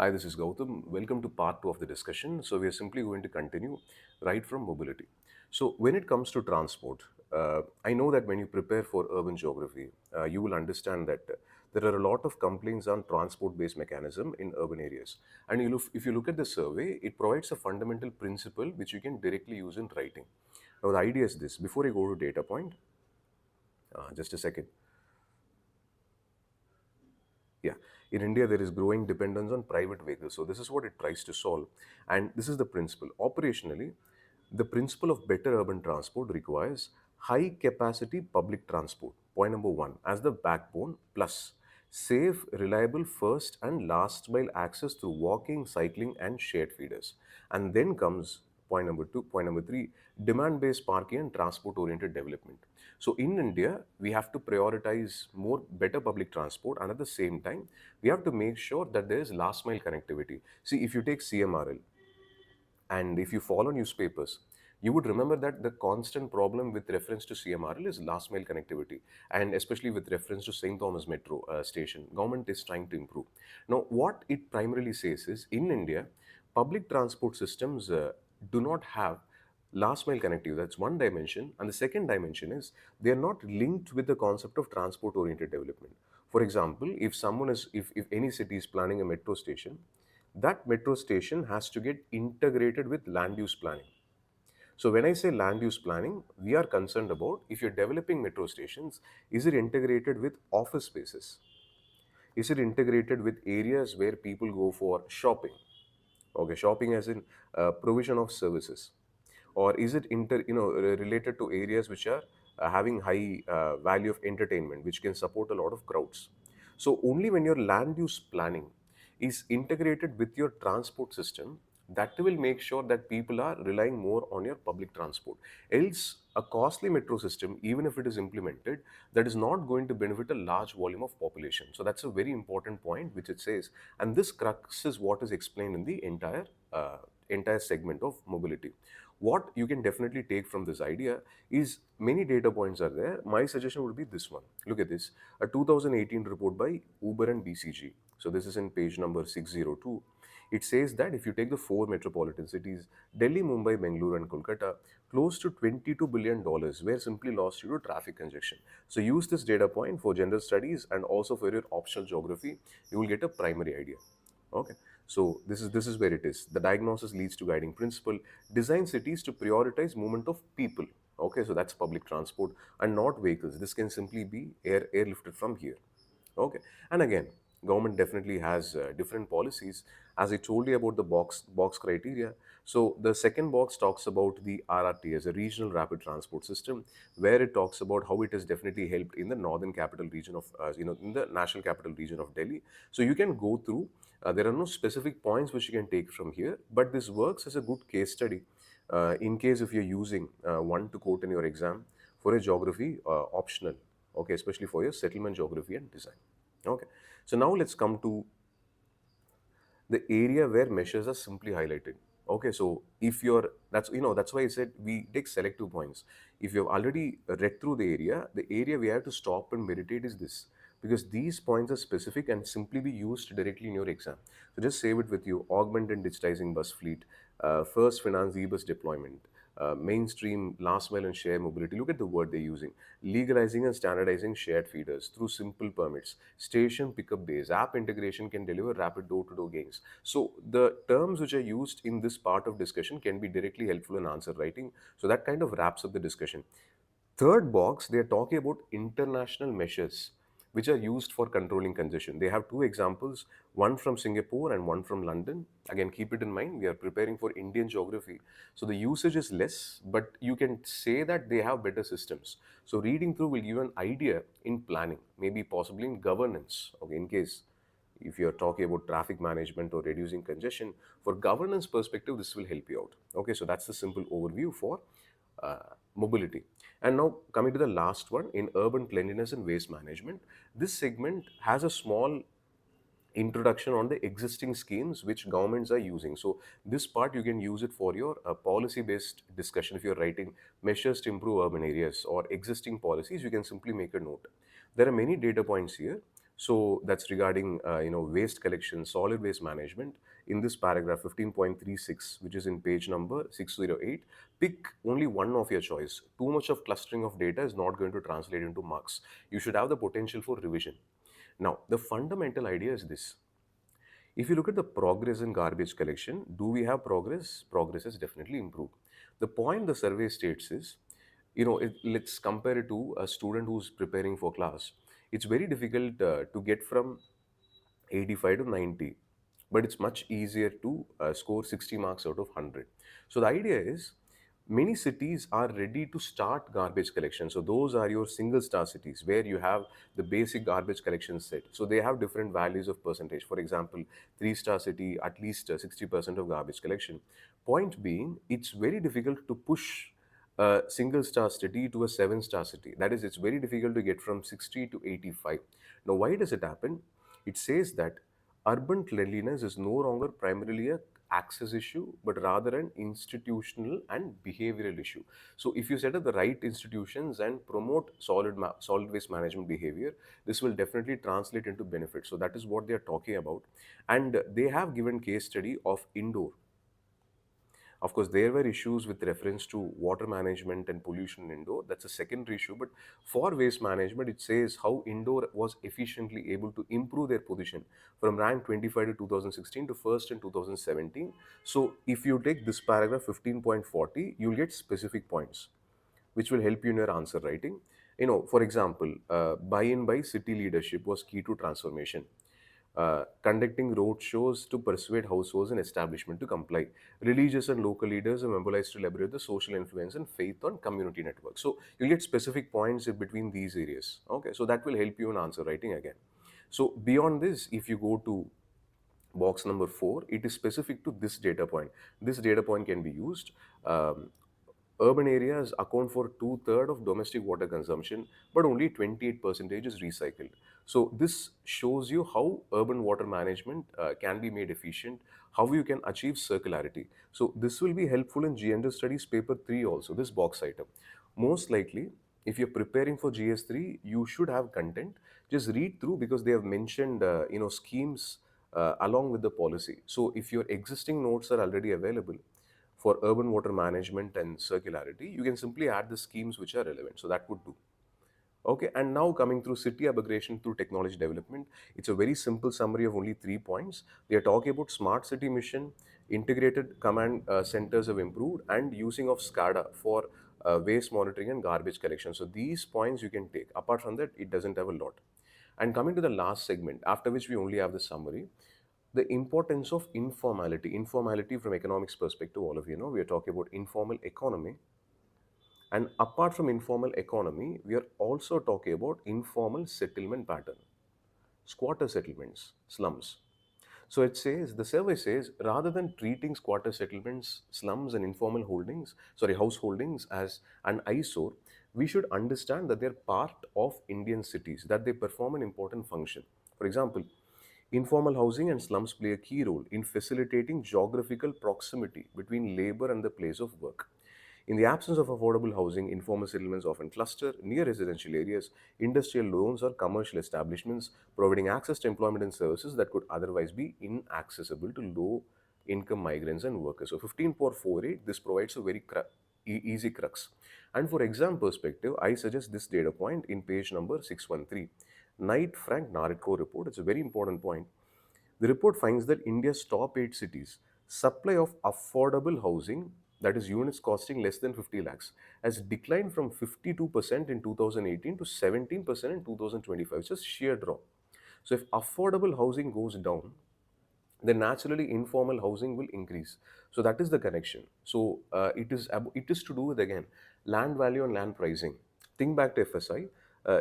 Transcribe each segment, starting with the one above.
Hi, this is Gautam. Welcome to part two of the discussion. So, we are simply going to continue right from mobility. So, when it comes to transport, I know that when you prepare for urban geography, you will understand that there are a lot of complaints on transport based mechanism in urban areas. And if you look at the survey, it provides a fundamental principle which you can directly use in writing. Now, the idea is this before I go to data point, just a second. Yeah, in India, there is growing dependence on private vehicles. So, this is what it tries to solve. And this is the principle. Operationally, the principle of better urban transport requires high capacity public transport, point number one, as the backbone, plus safe, reliable first and last mile access through walking, cycling, and shared feeders. And then comes point number two, point number three, demand based parking and transport oriented development. So in India, we have to prioritize more better public transport, and at the same time, we have to make sure that there is last mile connectivity. See, if you take CMRL and if you follow newspapers, you would remember that the constant problem with reference to CMRL is last mile connectivity, and especially with reference to St. Thomas Metro station. Government is trying to improve. Now, what it primarily says is in India, public transport systems do not have last mile connectivity. That's one dimension. And the second dimension is they are not linked with the concept of transport oriented development. For example, if any city is planning a metro station, that metro station has to get integrated with land use planning. So when I say land use planning, we are concerned about if you're developing metro stations, is it integrated with office spaces? Is it integrated with areas where people go for shopping? Okay, shopping as in provision of services, or is it related to areas which are having high value of entertainment, which can support a lot of crowds? So only when your land use planning is integrated with your transport system, that will make sure that people are relying more on your public transport. Else, a costly metro system, even if it is implemented, that is not going to benefit a large volume of population. So that's a very important point which it says, and this crux is what is explained in the entire segment of mobility. What you can definitely take from this idea is many data points are there. My suggestion would be this one. Look at this, a 2018 report by Uber and BCG. So this is in page number 602. It says that if you take the four metropolitan cities, Delhi, Mumbai, Bengaluru, and Kolkata, close to $22 billion were simply lost due to traffic congestion. So use this data point for general studies and also for your optional geography. You will get a primary idea. Okay. So this is where it is. The diagnosis leads to guiding principle. Design cities to prioritize movement of people. Okay, so that's public transport and not vehicles. This can simply be airlifted from here. Okay, and again, government definitely has different policies. As I told you about the box criteria, so the second box talks about the RRT as a regional rapid transport system, where it talks about how it has definitely helped in the northern capital region of in the national capital region of Delhi. So you can go through. There are no specific points which you can take from here, but this works as a good case study in case if you're using one to quote in your exam for a geography optional, okay, especially for your settlement geography and design. Okay, so now let's come to the area where measures are simply highlighted. Okay, so if you're that's why I said we take selective points. If you've already read through the area we have to stop and meditate is this, because these points are specific and simply be used directly in your exam. So just save it with you. Augment and digitizing bus fleet, first finance e-bus deployment, mainstream last mile and share mobility. Look at the word they're using. Legalizing and standardizing shared feeders through simple permits. Station pickup bays. App integration can deliver rapid door-to-door gains. So the terms which are used in this part of discussion can be directly helpful in answer writing. So that kind of wraps up the discussion. Third box, they are talking about international measures which are used for controlling congestion. They have two examples, one from Singapore and one from London. Again, keep it in mind, we are preparing for Indian geography. So the usage is less, but you can say that they have better systems. So reading through will give you an idea in planning, maybe possibly in governance, okay, in case if you're talking about traffic management or reducing congestion, for governance perspective, this will help you out. Okay, so that's the simple overview for uh, mobility. And now coming to the last one in urban cleanliness and waste management, this segment has a small introduction on the existing schemes which governments are using. So this part you can use it for your policy based discussion. If you're writing measures to improve urban areas or existing policies, you can simply make a note. There are many data points here. So that's regarding waste collection, solid waste management. In this paragraph 15.36, which is in page number 608, pick only one of your choice. Too much of clustering of data is not going to translate into marks. You should have the potential for revision. Now, the fundamental idea is this. If you look at the progress in garbage collection, do we have progress? Progress has definitely improved. The point the survey states is, let's compare it to a student who's preparing for class. It's very difficult to get from 85 to 90, but it's much easier to score 60 marks out of 100. So the idea is many cities are ready to start garbage collection. So those are your single star cities where you have the basic garbage collection set. So they have different values of percentage. For example, 3-star city, at least 60% of garbage collection. Point being, it's very difficult to push a single star city to a 7-star city. That is, it's very difficult to get from 60 to 85. Now, why does it happen? It says that urban cleanliness is no longer primarily a access issue, but rather an institutional and behavioral issue. So if you set up the right institutions and promote solid waste management behavior, this will definitely translate into benefits. So that is what they are talking about. And they have given case study of Indore. Of course, there were issues with reference to water management and pollution in Indore. That's a secondary issue. But for waste management, it says how Indore was efficiently able to improve their position from rank 25 to 2016 to first in 2017. So if you take this paragraph 15.40, you'll get specific points which will help you in your answer writing. For example, buy-in by city leadership was key to transformation. Conducting road shows to persuade households and establishment to comply. Religious and local leaders are mobilized to leverage the social influence and faith on community networks. So you'll get specific points in between these areas. Okay, so that will help you in answer writing again. So beyond this, if you go to box number 4, it is specific to this data point. This data point can be used. Urban areas account for two-thirds of domestic water consumption, but only 28% is recycled. So this shows you how urban water management can be made efficient, how you can achieve circularity. So this will be helpful in Gender Studies paper 3 also, this box item. Most likely, if you're preparing for GS3, you should have content. Just read through because they have mentioned, schemes along with the policy. So if your existing notes are already available, for urban water management and circularity, you can simply add the schemes which are relevant. So that would do. Okay, and now coming through city upgradation through technology development, it's a very simple summary of only 3 points. They are talking about smart city mission, integrated command centers have improved, and using of SCADA for waste monitoring and garbage collection. So these points you can take. Apart from that, it doesn't have a lot. And coming to the last segment, after which we only have the summary, the importance of informality from economics perspective, all of you know, we are talking about informal economy. And apart from informal economy, we are also talking about informal settlement pattern, squatter settlements, slums. So it says, the survey says, rather than treating squatter settlements, slums, and informal householdings as an eyesore, we should understand that they're part of Indian cities, that they perform an important function. For example, informal housing and slums play a key role in facilitating geographical proximity between labor and the place of work. In the absence of affordable housing, informal settlements often cluster near residential areas, industrial loans, or commercial establishments, providing access to employment and services that could otherwise be inaccessible to low income migrants and workers. So 15.48, this provides a very easy crux. And for exam perspective, I suggest this data point in page number 613. Knight Frank Naritko report. It's a very important point. The report finds that India's top 8 cities supply of affordable housing, that is units costing less than 50 lakhs, has declined from 52% in 2018 to 17% in 2025. It's just sheer drop. So if affordable housing goes down, then naturally informal housing will increase. So that is the connection. So it is to do with, again, land value and land pricing. Think back to FSI.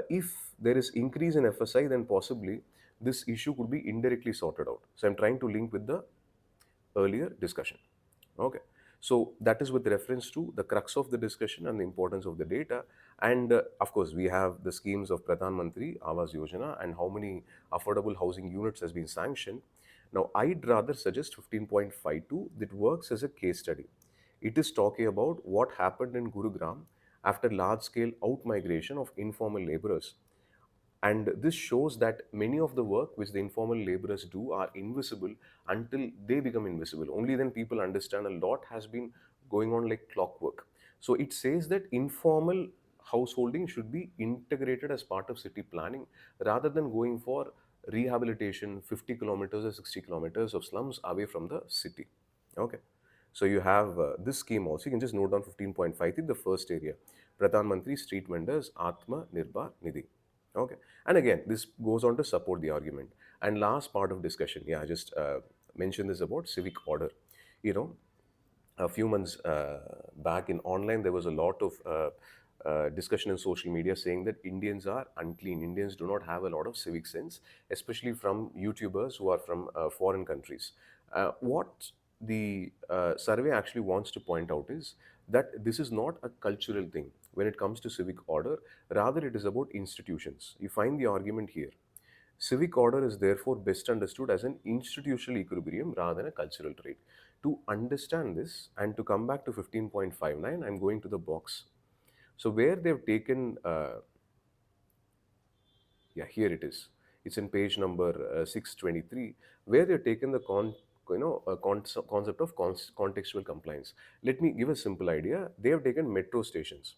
If there is increase in FSI, then possibly this issue could be indirectly sorted out. So I'm trying to link with the earlier discussion. Okay. So that is with reference to the crux of the discussion and the importance of the data. And of course, we have the schemes of Pradhan Mantri Awas Yojana and how many affordable housing units has been sanctioned. Now, I'd rather suggest 15.52 that works as a case study. It is talking about what happened in Gurugram after large scale out migration of informal laborers. And this shows that many of the work which the informal laborers do are invisible until they become invisible. Only then people understand a lot has been going on like clockwork. So it says that informal householding should be integrated as part of city planning rather than going for rehabilitation 50 kilometers or 60 kilometers of slums away from the city. Okay. So you have this scheme also. You can just note down 15.5, the first area. Pradhan Mantri Street Vendors Atma Nirbhar Nidhi. Okay. And again, this goes on to support the argument. And last part of discussion, yeah, I just mentioned this about civic order. You know, a few months back in online, there was a lot of discussion in social media saying that Indians are unclean. Indians do not have a lot of civic sense, especially from YouTubers who are from foreign countries. What the survey actually wants to point out is that this is not a cultural thing when it comes to civic order, rather, it is about institutions. You find the argument here. Civic order is therefore best understood as an institutional equilibrium rather than a cultural trait. To understand this and to come back to 15.59, I'm going to the box. So, where they've taken, yeah, here it is. It's in page number 623, where they've taken the concept of contextual compliance. Let me give a simple idea. They have taken metro stations.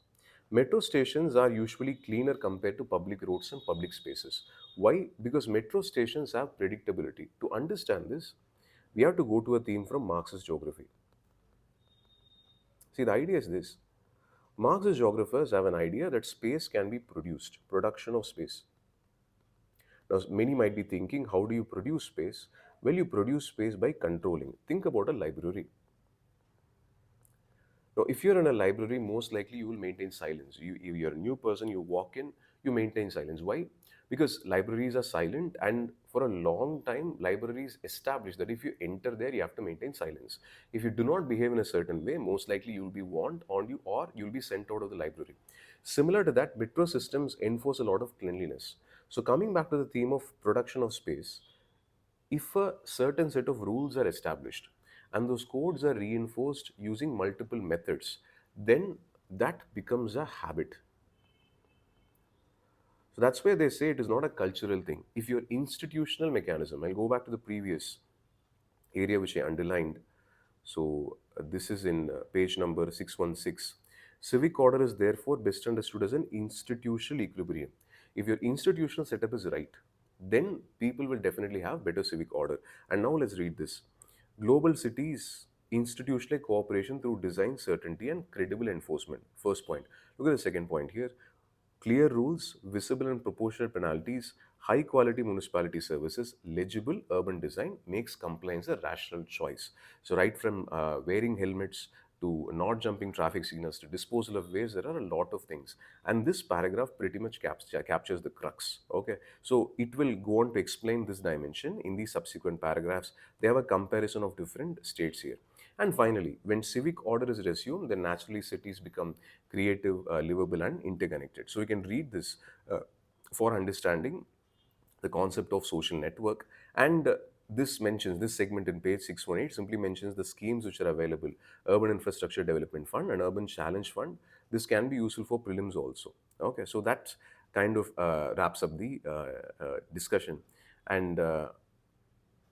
Metro stations are usually cleaner compared to public roads and public spaces. Why? Because metro stations have predictability. To understand this, we have to go to a theme from Marxist geography. See, the idea is this. Marxist geographers have an idea that space can be produced, production of space. Now, many might be thinking, how do you produce space? Well, you produce space by controlling. Think about a library. Now, if you're in a library, most likely you will maintain silence. If you're a new person, you walk in, you maintain silence. Why? Because libraries are silent, and for a long time, libraries established that if you enter there, you have to maintain silence. If you do not behave in a certain way, most likely you'll be warned on you or you'll be sent out of the library. Similar to that, metro systems enforce a lot of cleanliness. So, coming back to the theme of production of space, if a certain set of rules are established and those codes are reinforced using multiple methods, then that becomes a habit. So that's why they say it is not a cultural thing. If your institutional mechanism, I'll go back to the previous area which I underlined. So this is in page number 616. Civic order is therefore best understood as an institutional equilibrium. If your institutional setup is right, then people will definitely have better civic order. And now let's read this. Global cities institutional cooperation through design certainty and credible enforcement. First point. Look at the second point here. Clear rules, visible and proportionate penalties, high quality municipality services, legible urban design makes compliance a rational choice. So, right from wearing helmets to not jumping traffic signals to disposal of waste, there are a lot of things. And this paragraph pretty much captures the crux. Okay. So, it will go on to explain this dimension in the subsequent paragraphs. They have a comparison of different states here. And finally, when civic order is resumed, then naturally cities become creative, livable, and interconnected. So we can read this for understanding the concept of social network. And this segment in page 618 simply mentions the schemes which are available: Urban Infrastructure Development Fund and Urban Challenge Fund. This can be useful for prelims also. Okay, so that kind of wraps up the discussion. And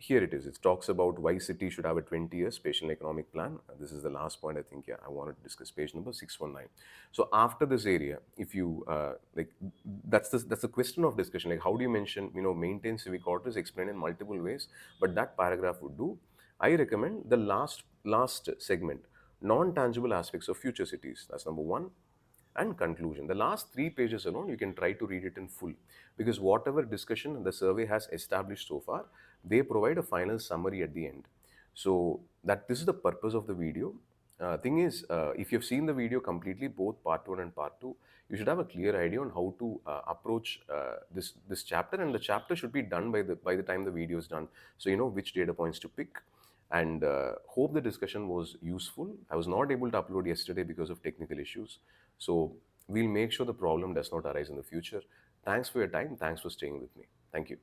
here it is. It talks about why city should have a 20-year spatial and economic plan. This is the last point I think, yeah, I wanted to discuss, page number 619. So after this area, if you that's the question of discussion. Like, how do you maintain civic order is explained in multiple ways, but that paragraph would do. I recommend the last segment, non-tangible aspects of future cities. That's number one. And conclusion. The last 3 pages alone, you can try to read it in full, because whatever discussion the survey has established so far, they provide a final summary at the end. So that this is the purpose of the video. Thing is, if you've seen the video completely, both part one and part two, you should have a clear idea on how to approach this chapter, and the chapter should be done by the time the video is done. So you know which data points to pick, and hope the discussion was useful. I was not able to upload yesterday because of technical issues. So we'll make sure the problem does not arise in the future. Thanks for your time. Thanks for staying with me. Thank you.